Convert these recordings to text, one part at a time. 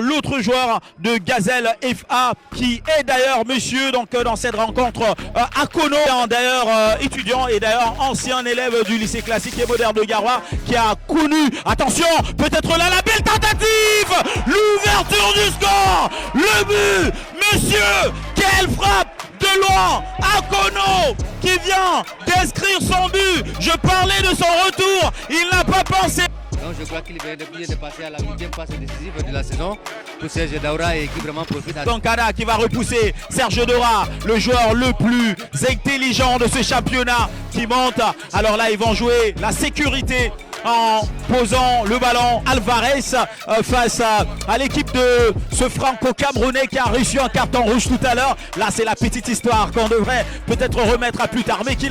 L'autre joueur de Gazelle FA qui est d'ailleurs monsieur donc dans cette rencontre Akono, d'ailleurs étudiant et d'ailleurs ancien élève du lycée classique et moderne de Garoua qui a connu, attention, peut-être là la belle tentative, l'ouverture du score, le but, monsieur, quelle frappe de loin, Akono qui vient d'inscrire son but, je parlais de son retour, il n'a pas pensé. Donc je crois qu'il vient de passer à la 8e passe décisive de la saison pour Serge Daoura et qui vraiment profite. Donc Ada qui va repousser Serge Daoura, le joueur le plus intelligent de ce championnat qui monte. Alors là ils vont jouer la sécurité en posant le ballon. Alvarez face à l'équipe de ce franco-camerounais qui a reçu un carton rouge tout à l'heure. Là c'est la petite histoire qu'on devrait peut-être remettre à plus tard, mais qui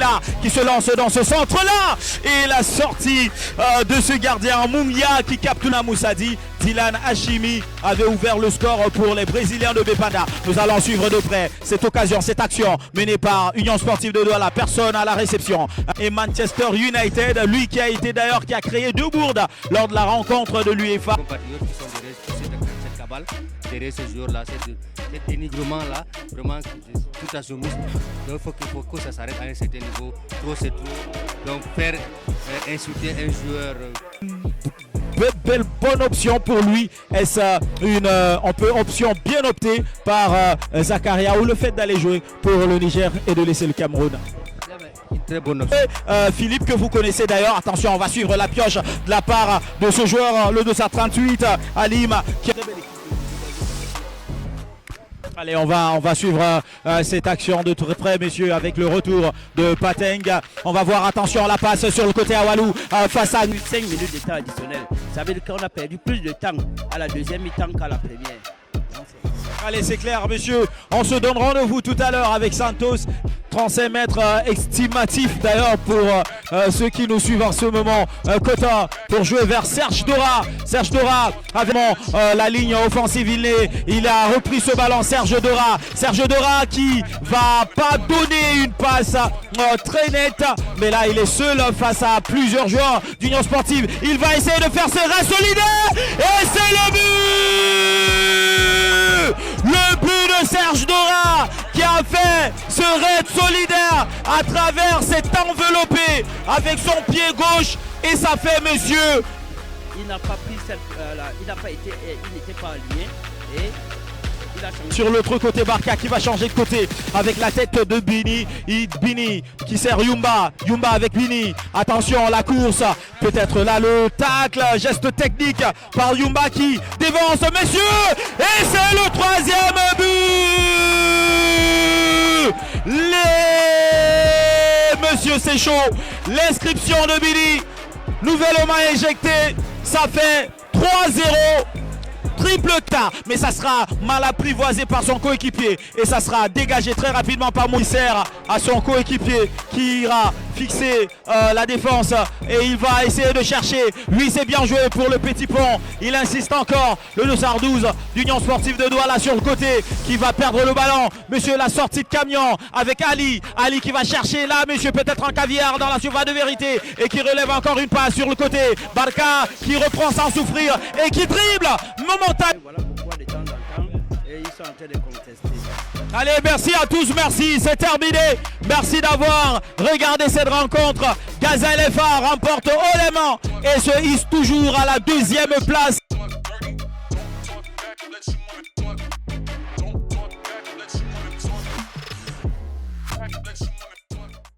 se lance dans ce centre là. Et la sortie de ce gardien Moumia qui capte la Moussadi. Dylan Hashimi avait ouvert le score pour les Brésiliens de Bepanda. Nous allons suivre de près cette occasion, cette action menée par Union Sportive de Douala. Personne à la réception. Et Manchester United, lui qui a été d'ailleurs qui a créé 2 bourdes lors de la rencontre de l'UEFA. Les compatriotes qui sont derrière cette cabale, derrière ces joueurs-là, cet dénigrement-là, vraiment tout à ce muscle. Donc il faut que ça s'arrête à un certain niveau. Trop c'est trop. Donc faire insulter un joueur. Bonne option pour lui. Est-ce une option bien optée par Zakaria ou le fait d'aller jouer pour le Niger et de laisser le Cameroun? Très bonne option. Philippe que vous connaissez d'ailleurs, attention on va suivre la pioche de la part de ce joueur, le 238 Alim qui... Allez, on va suivre cette action de très près, messieurs, avec le retour de Pateng. On va voir, attention, la passe sur le côté Awalou face à 5 minutes de temps additionnel. Ça veut dire qu'on a perdu plus de temps à la deuxième mi-temps qu'à la première. Allez, c'est clair, messieurs. On se donne rendez-vous tout à l'heure avec Santos. 35 mètres estimatif d'ailleurs pour ceux qui nous suivent en ce moment. Cota pour jouer vers Serge Daoura. Serge Daoura avec la ligne offensive. Il a repris ce ballon. Serge Daoura. Serge Daoura qui va pas donner une passe très nette. Mais là, il est seul face à plusieurs joueurs d'Union Sportive. Il va essayer de faire ses reins solidaires. Et c'est le but! Le but de Serge Daoura qui a fait ce raid solidaire à travers cet enveloppé avec son pied gauche et ça fait monsieur. Il n'a pas pris cette, il n'était pas aligné et il a changé. Sur l'autre côté, Barka qui va changer de côté avec la tête de Bini. Bini qui sert Yumba. Yumba avec Bini. Attention, la course. Peut-être là le tacle. Geste technique par Yumba qui dévance, messieurs. Et c'est le 3e but. Monsieur, c'est chaud. L'inscription de Bini. Nouvellement injecté. Ça fait 3-0. Triple tas, mais ça sera mal apprivoisé par son coéquipier et ça sera dégagé très rapidement par Moïse à son coéquipier qui ira fixer la défense et il va essayer de chercher. Lui, c'est bien joué pour le petit pont. Il insiste encore. Le 212 d'Union Sportive de Douala sur le côté qui va perdre le ballon. Monsieur, la sortie de camion avec Ali. Ali qui va chercher là, monsieur, peut-être un caviar dans la surface de vérité et qui relève encore une passe sur le côté. Barka qui reprend sans souffrir et qui dribble momentanément. Voilà pourquoi de temps en temps, et ils sont en train de contester. Allez, merci à tous, merci, c'est terminé. Merci d'avoir regardé cette rencontre. Gazelle FA remporte haut les mains et se hisse toujours à la 2e place.